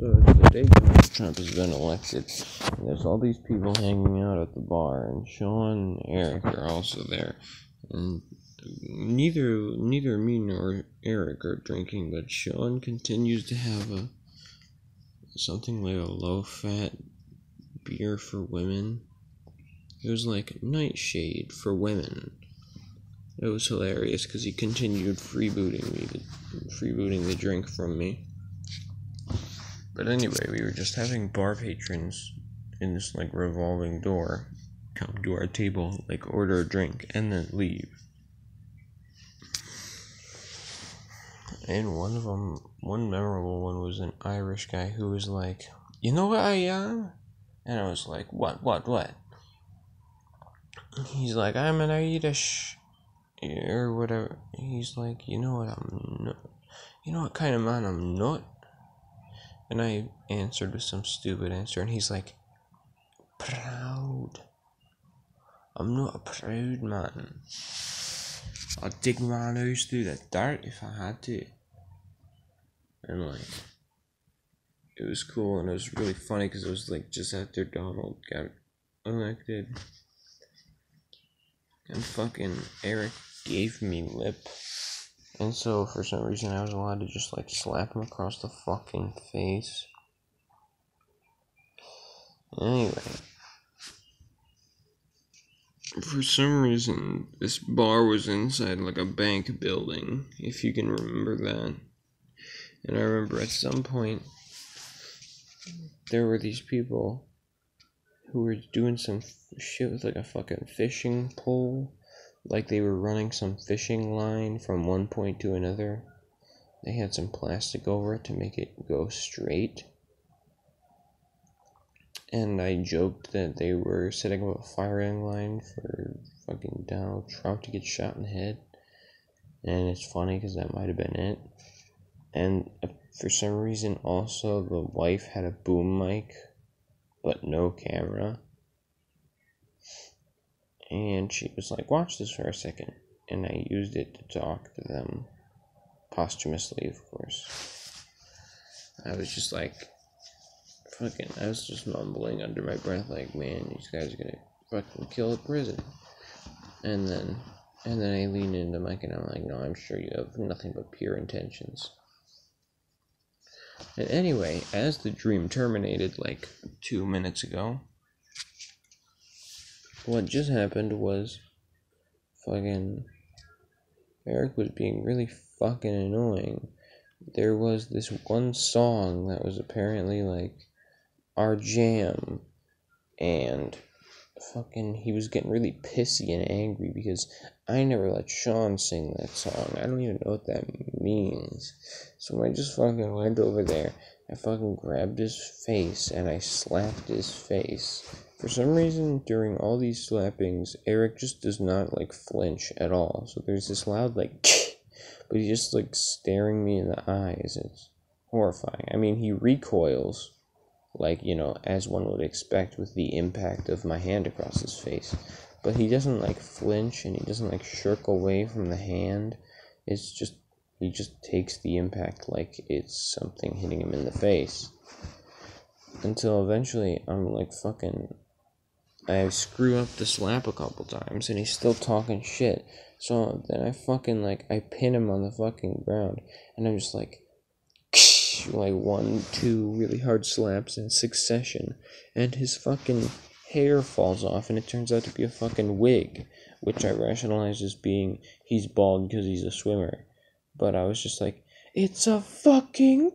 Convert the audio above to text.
So it's the day Donald Trump has been elected. And there's all these people hanging out at the bar, and Sean and Eric are also there. And neither me nor Eric are drinking, but Sean continues to have something like a low-fat beer for women. It was like Nightshade for women. It was hilarious because he continued freebooting the drink from me. But anyway, we were just having bar patrons in this like revolving door come to our table, like order a drink and then leave. And one memorable one was an Irish guy who was like, "You know what I am?" And I was like, What? He's like, "I'm an Irish," or whatever. He's like, "You know what I'm not? You know what kind of man I'm not?" And I answered with some stupid answer, and he's like, "Proud. I'm not a proud man. I'd dig my nose through the dirt if I had to." And like, it was cool, and it was really funny because it was like just after Donald got elected. And fucking Eric gave me lip. And so, for some reason, I was allowed to just, like, slap him across the fucking face. Anyway. For some reason, this bar was inside, like, a bank building, if you can remember that. And I remember at some point, there were these people who were doing some shit with, like, a fucking fishing pole. Like they were running some fishing line from one point to another. They had some plastic over it to make it go straight. And I joked that they were setting up a firing line for fucking Donald Trump to get shot in the head. And it's funny because that might have been it. And for some reason also the wife had a boom mic, but no camera. And she was like, "Watch this for a second." And I used it to talk to them. Posthumously, of course. I was just like, I was just mumbling under my breath like, "Man, these guys are gonna fucking kill the president." And then I leaned into the mic and I'm like, "No, I'm sure you have nothing but pure intentions." And anyway, as the dream terminated like 2 minutes ago, what just happened was fucking Eric was being really fucking annoying. There was this one song that was apparently like our jam, and fucking he was getting really pissy and angry because I never let Sean sing that song. I don't even know what that means. So I just fucking went over there. I fucking grabbed his face and I slapped his face. For some reason, during all these slappings, Eric just does not, like, flinch at all. So there's this loud, like, but he's just, like, staring me in the eyes. It's horrifying. I mean, he recoils, like, you know, as one would expect with the impact of my hand across his face. But he doesn't, like, flinch, and he doesn't, like, shirk away from the hand. It's just, he just takes the impact like it's something hitting him in the face. Until eventually, I'm, like, fucking... I screw up the slap a couple times, and he's still talking shit. So then I fucking, like, I pin him on the fucking ground, and I'm just like 1, 2 really hard slaps in succession, and his fucking hair falls off, and it turns out to be a fucking wig, which I rationalized as being he's bald because he's a swimmer. But I was just like, it's a fucking